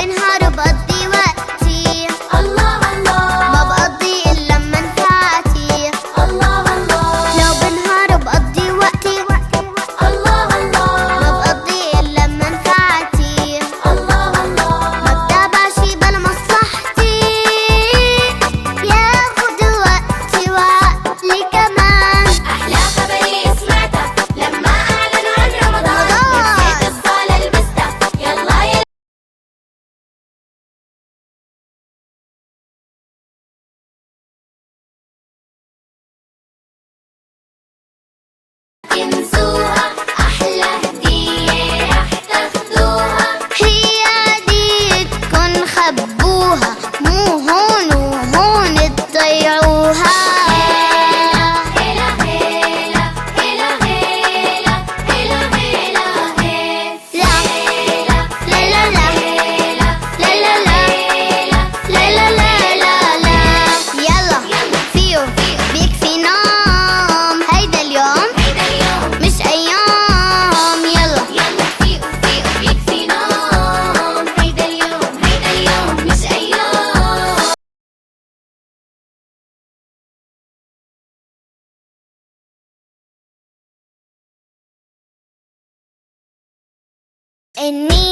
بنهار بقضي وقتي. الله الله، ما بقضي إلا بمنفعتي. الله الله، لو بنهار بقضي وقتي. الله الله، ما بقضي إلا بمنفعتي. الله الله، ما بتابعش بلا مصلحتي. ياخد وقتي وعقلي كمان. أحلى خبري سمعتها لما أعلنوا عن رمضان. نسيت الصالة لبستها يلا يلا تنسوها، أحلى هدية رح تاخدوها. هي دي تكون خبوها، مو هون وهون تضيعوها. هلا هلا هلا هلا هلا هلا لا لا لا لا لا لا لا لا لا لا لا. يلا فيو بيكفي نوم. هيدا اليوم مش أيام. يلا فيق يكفي نوم. هيدا اليوم مش أيام. إني